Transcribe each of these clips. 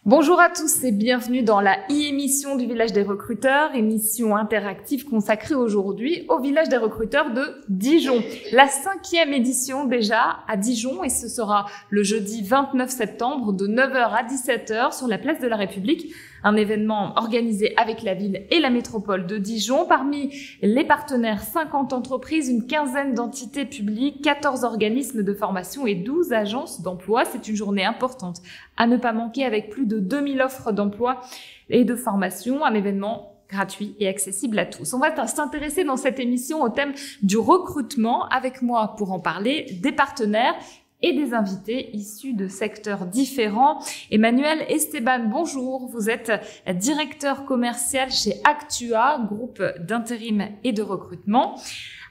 Bonjour à tous et bienvenue dans la e-émission du Village des Recruteurs, émission interactive consacrée aujourd'hui au Village des Recruteurs de Dijon. La 5e édition déjà à Dijon et ce sera le jeudi 29 septembre de 9 h à 17 h sur la place de la République. Un événement organisé avec la ville et la métropole de Dijon. Parmi les partenaires, 50 entreprises, une quinzaine d'entités publiques, 14 organismes de formation et 12 agences d'emploi. C'est une journée importante à ne pas manquer avec plus de 2000 offres d'emploi et de formation. Un événement gratuit et accessible à tous. On va s'intéresser dans cette émission au thème du recrutement. Avec moi pour en parler, des partenaires et des invités issus de secteurs différents. Emmanuel Esteban, bonjour. Vous êtes directeur commercial chez Actua, groupe d'intérim et de recrutement.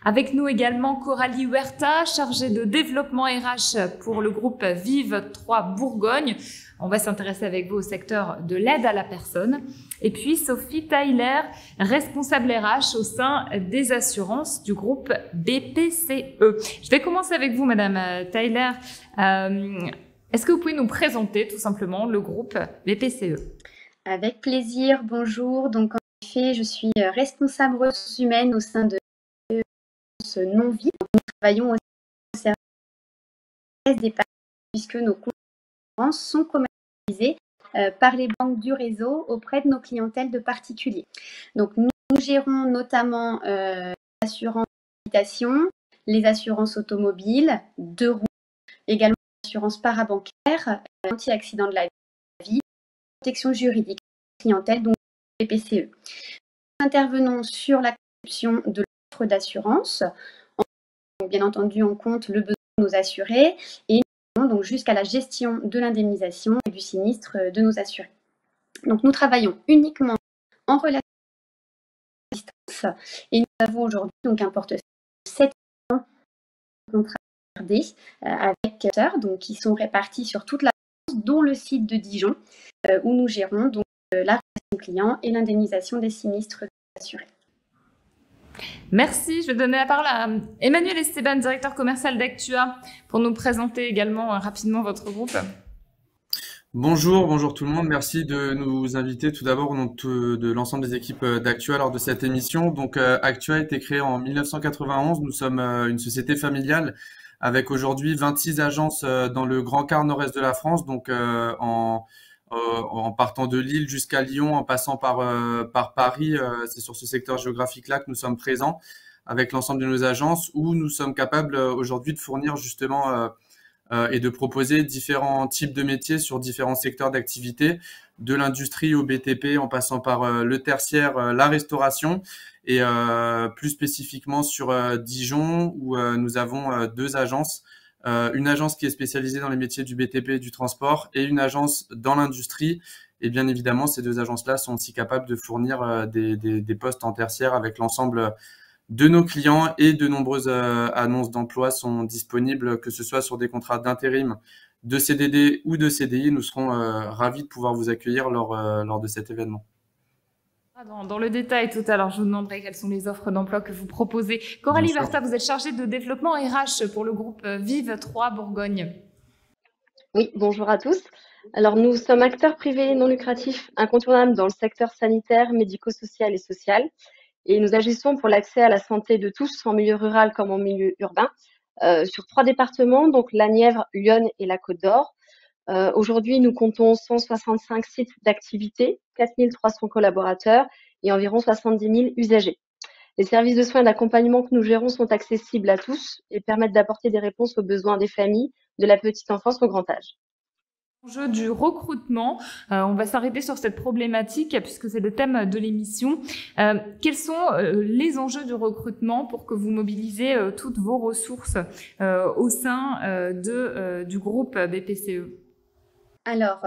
Avec nous également Coralie Huerta, chargée de développement RH pour le groupe Vive 3 Bourgogne. On va s'intéresser avec vous au secteur de l'aide à la personne. Et puis Sophie Tyler, responsable RH au sein des assurances du groupe BPCE. Je vais commencer avec vous, Madame Tyler. Est-ce que vous pouvez nous présenter tout simplement le groupe BPCE? Avec plaisir, bonjour. Donc en effet, je suis responsable ressources humaines au sein de ce non-vie. Nous travaillons au service des parties puisque nos concurrences sont commercialisées par les banques du réseau auprès de nos clientèles de particuliers. Donc nous gérons notamment l'assurance habitation, les assurances automobiles, de roues, également l'assurance parabancaire, anti-accident de la vie, protection juridique clientèle, donc BPCE. Nous intervenons sur la conception de l'offre d'assurance, en prenant bien entendu en compte le besoin de nos assurés et donc jusqu'à la gestion de l'indemnisation et du sinistre de nos assurés. Donc nous travaillons uniquement en relation à distance et nous avons aujourd'hui donc un portefeuille de 7 contrats avec donc qui sont répartis sur toute la France, dont le site de Dijon où nous gérons donc la relation client et l'indemnisation des sinistres des assurés. Merci. Je vais donner la parole à Emmanuel Esteban, directeur commercial d'Actua, pour nous présenter également rapidement votre groupe. Bonjour tout le monde. Merci de nous inviter tout d'abord au nom de l'ensemble des équipes d'Actua lors de cette émission. Donc, Actua a été créée en 1991. Nous sommes une société familiale avec aujourd'hui 26 agences dans le grand quart nord-est de la France, donc en partant de Lille jusqu'à Lyon, en passant par Paris. C'est sur ce secteur géographique-là que nous sommes présents avec l'ensemble de nos agences où nous sommes capables aujourd'hui de fournir justement et de proposer différents types de métiers sur différents secteurs d'activité, de l'industrie au BTP, en passant par le tertiaire, la restauration, et plus spécifiquement sur Dijon, où nous avons 2 agences. Une agence qui est spécialisée dans les métiers du BTP et du transport, et une agence dans l'industrie. Et bien évidemment, ces 2 agences-là sont aussi capables de fournir des postes en tertiaire avec l'ensemble de nos clients, et de nombreuses annonces d'emploi sont disponibles, que ce soit sur des contrats d'intérim, de CDD ou de CDI. Nous serons ravis de pouvoir vous accueillir lors de cet événement. Dans le détail tout à l'heure, je vous demanderai quelles sont les offres d'emploi que vous proposez. Coralie Huerta, vous êtes chargée de développement RH pour le groupe Vive 3 Bourgogne. Oui, bonjour à tous. Alors, nous sommes acteurs privés non lucratifs incontournables dans le secteur sanitaire, médico-social et social. Et nous agissons pour l'accès à la santé de tous, en milieu rural comme en milieu urbain, sur 3 départements, donc la Nièvre, l'Yonne et la Côte d'Or. Aujourd'hui, nous comptons 165 sites d'activité, 4300 collaborateurs et environ 70 000 usagers. Les services de soins et d'accompagnement que nous gérons sont accessibles à tous et permettent d'apporter des réponses aux besoins des familles, de la petite enfance au grand âge. Enjeu du recrutement, on va s'arrêter sur cette problématique puisque c'est le thème de l'émission. Quels sont les enjeux du recrutement pour que vous mobilisez toutes vos ressources au sein du groupe BPCE? Alors,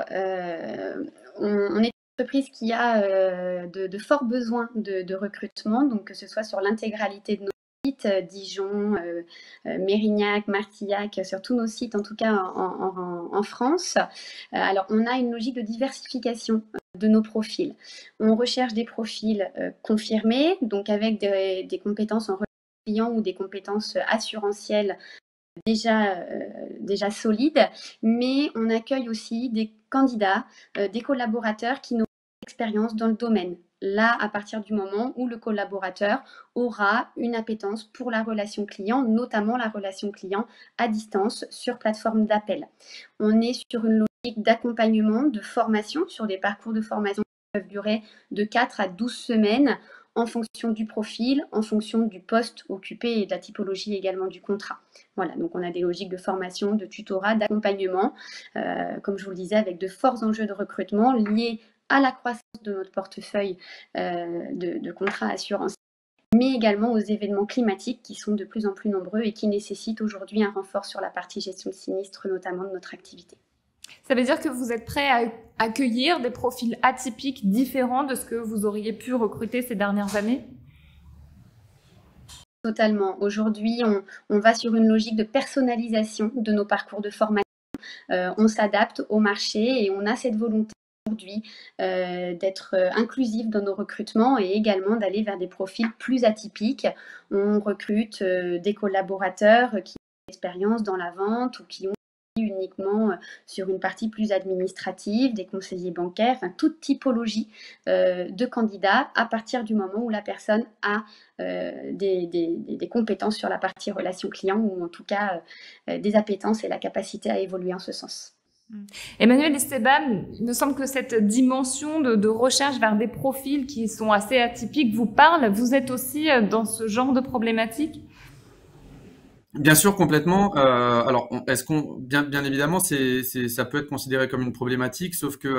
on est une entreprise qui a de forts besoins de recrutement, donc que ce soit sur l'intégralité de nos sites, Dijon, Mérignac, Martillac, sur tous nos sites, en tout cas en France. Alors, on a une logique de diversification de nos profils. On recherche des profils confirmés, donc avec des compétences en relation client ou des compétences assurantielles déjà solides, mais on accueille aussi des candidats, des collaborateurs qui n'ont pas d'expérience dans le domaine. Là, à partir du moment où le collaborateur aura une appétence pour la relation client, notamment la relation client à distance sur plateforme d'appel. On est sur une logique d'accompagnement, de formation, sur des parcours de formation qui peuvent durer de 4 à 12 semaines en fonction du profil, en fonction du poste occupé et de la typologie également du contrat. Voilà, donc on a des logiques de formation, de tutorat, d'accompagnement, comme je vous le disais, avec de forts enjeux de recrutement liés à la croissance de notre portefeuille de contrats assurances, mais également aux événements climatiques qui sont de plus en plus nombreux et qui nécessitent aujourd'hui un renfort sur la partie gestion de sinistre, notamment de notre activité. Ça veut dire que vous êtes prêt à accueillir des profils atypiques différents de ce que vous auriez pu recruter ces dernières années? Totalement. Aujourd'hui, on va sur une logique de personnalisation de nos parcours de formation. On s'adapte au marché et on a cette volonté aujourd'hui d'être inclusif dans nos recrutements et également d'aller vers des profils plus atypiques. On recrute des collaborateurs qui ont une expérience dans la vente ou qui ont uniquement sur une partie plus administrative, des conseillers bancaires, enfin toute typologie de candidats à partir du moment où la personne a des compétences sur la partie relation client ou en tout cas des appétences et la capacité à évoluer en ce sens. Emmanuel Esteban, il me semble que cette dimension de recherche vers des profils qui sont assez atypiques vous parle. Vous êtes aussi dans ce genre de problématique? Bien sûr, complètement. Alors, est-ce qu'on, bien évidemment, ça peut être considéré comme une problématique, sauf que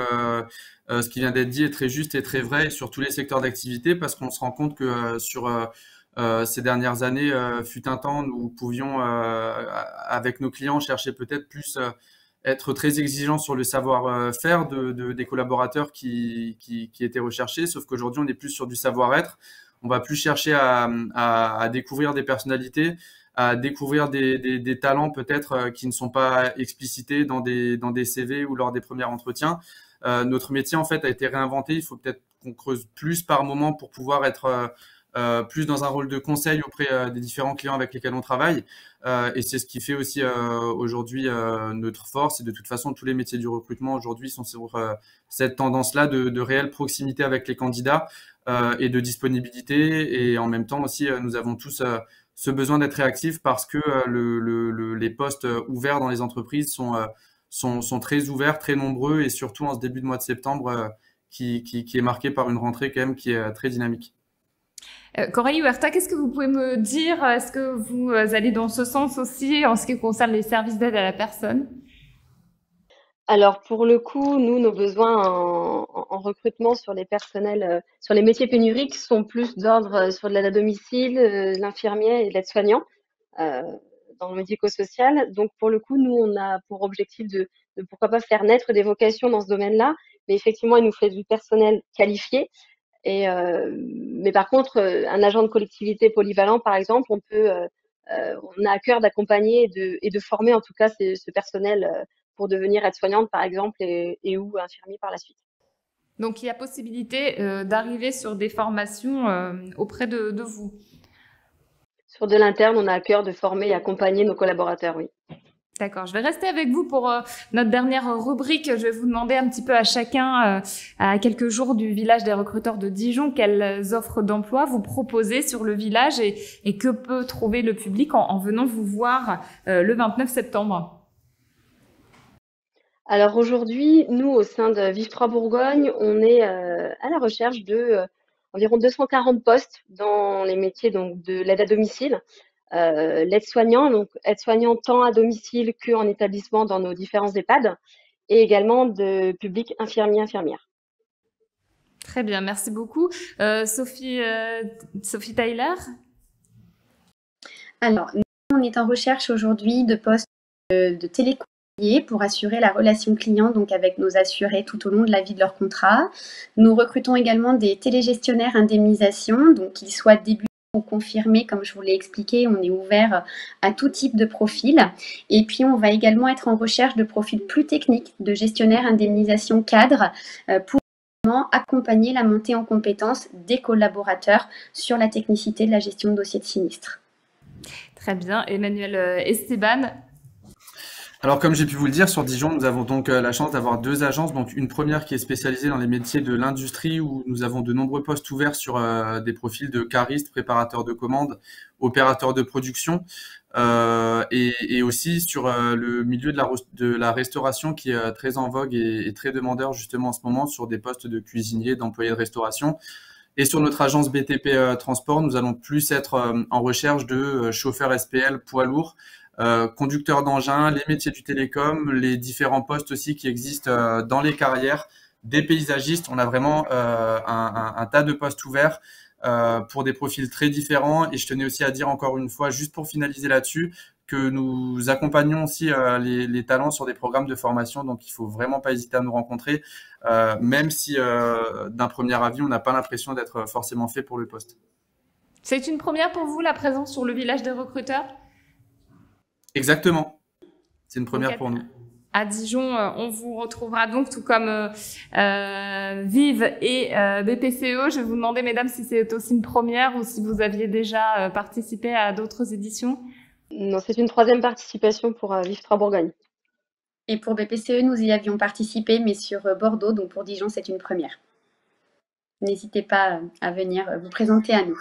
ce qui vient d'être dit est très juste et très vrai sur tous les secteurs d'activité, parce qu'on se rend compte que sur ces dernières années, fut un temps, nous pouvions, avec nos clients, chercher peut-être plus être très exigeants sur le savoir-faire des collaborateurs qui étaient recherchés, sauf qu'aujourd'hui, on est plus sur du savoir-être. On va plus chercher à découvrir des personnalités, à découvrir des talents peut-être qui ne sont pas explicités dans des CV ou lors des premiers entretiens. Notre métier en fait a été réinventé. Il faut peut-être qu'on creuse plus par moment pour pouvoir être plus dans un rôle de conseil auprès des différents clients avec lesquels on travaille. Et c'est ce qui fait aussi aujourd'hui notre force. Et de toute façon, tous les métiers du recrutement aujourd'hui sont sur cette tendance-là de réelle proximité avec les candidats et de disponibilité. Et en même temps aussi, nous avons tous ce besoin d'être réactifs parce que les postes ouverts dans les entreprises sont très ouverts, très nombreux et surtout en ce début de mois de septembre qui est marqué par une rentrée quand même qui est très dynamique. Coralie Huerta, qu'est-ce que vous pouvez me dire? Est-ce que vous allez dans ce sens aussi en ce qui concerne les services d'aide à la personne? Alors pour le coup, nous, nos besoins en recrutement sur les personnels, sur les métiers pénuriques sont plus d'ordre sur de l'aide à domicile, l'infirmier et l'aide-soignant dans le médico-social. Donc pour le coup, nous, on a pour objectif de pourquoi pas faire naître des vocations dans ce domaine-là, mais effectivement, il nous faut du personnel qualifié. Mais par contre, un agent de collectivité polyvalent, par exemple, on a à cœur d'accompagner et de former en tout cas ce personnel pour devenir aide-soignante, par exemple, et ou infirmier par la suite. Donc, il y a possibilité d'arriver sur des formations auprès de vous. Sur de l'interne, on a à cœur de former et accompagner nos collaborateurs, oui. D'accord, je vais rester avec vous pour notre dernière rubrique. Je vais vous demander un petit peu à chacun, à quelques jours du village des recruteurs de Dijon, quelles offres d'emploi vous proposez sur le village et que peut trouver le public en venant vous voir le 29 septembre. Alors aujourd'hui, nous, au sein de Vive 3 Bourgogne, on est à la recherche de environ 240 postes dans les métiers donc, de l'aide à domicile. L'aide-soignant, donc aide-soignant tant à domicile qu'en établissement dans nos différents EHPAD, et également de public infirmiers-infirmières. Très bien, merci beaucoup. Sophie Tyler? Alors, nous, on est en recherche aujourd'hui de postes de téléconseiller pour assurer la relation client donc avec nos assurés tout au long de la vie de leur contrat. Nous recrutons également des télégestionnaires indemnisation, donc qu'ils soient débutants ou confirmés, comme je vous l'ai expliqué, on est ouvert à tout type de profil. Et puis, on va également être en recherche de profils plus techniques, de gestionnaires indemnisation cadre, pour accompagner la montée en compétences des collaborateurs sur la technicité de la gestion de dossiers de sinistre. Très bien. Emmanuel Esteban? Alors, comme j'ai pu vous le dire, sur Dijon, nous avons donc la chance d'avoir deux agences. Donc, une première qui est spécialisée dans les métiers de l'industrie, où nous avons de nombreux postes ouverts sur des profils de caristes, préparateurs de commandes, opérateurs de production, et aussi sur le milieu de la restauration qui est très en vogue et très demandeur justement en ce moment sur des postes de cuisiniers, d'employés de restauration. Et sur notre agence BTP Transport, nous allons plus être en recherche de chauffeurs SPL poids lourds, conducteurs d'engins, les métiers du télécom, les différents postes aussi qui existent dans les carrières, des paysagistes. On a vraiment un tas de postes ouverts pour des profils très différents. Et je tenais aussi à dire encore une fois, juste pour finaliser là-dessus, que nous accompagnons aussi les talents sur des programmes de formation. Donc, il faut vraiment pas hésiter à nous rencontrer, même si d'un premier avis, on n'a pas l'impression d'être forcément fait pour le poste. C'est une première pour vous, la présence sur le village des recruteurs? Exactement. C'est une première pour nous. À Dijon, on vous retrouvera donc, tout comme Vive et BPCE. Je vais vous demander, mesdames, si c'est aussi une première ou si vous aviez déjà participé à d'autres éditions. Non, c'est une troisième participation pour Vive 3 Bourgogne. Et pour BPCE, nous y avions participé, mais sur Bordeaux. Donc pour Dijon, c'est une première. N'hésitez pas à venir vous présenter à nous.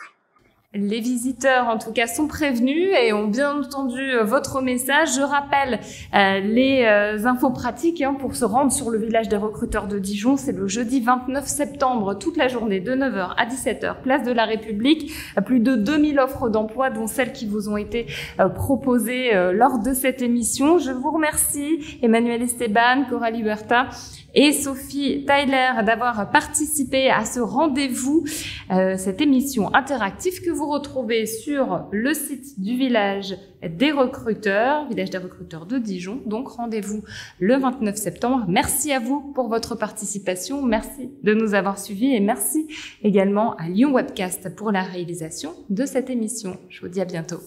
Les visiteurs, en tout cas, sont prévenus et ont bien entendu votre message. Je rappelle les infos pratiques pour se rendre sur le village des recruteurs de Dijon. C'est le jeudi 29 septembre, toute la journée, de 9h à 17h, place de la République. Plus de 2000 offres d'emploi, dont celles qui vous ont été proposées lors de cette émission. Je vous remercie, Emmanuel Esteban, Coralie Huerta et Sophie Tyler, d'avoir participé à ce rendez-vous, cette émission interactive que vous retrouvez sur le site du village des recruteurs de Dijon. Donc, rendez-vous le 29 septembre. Merci à vous pour votre participation. Merci de nous avoir suivis et merci également à Lyon Webcast pour la réalisation de cette émission. Je vous dis à bientôt.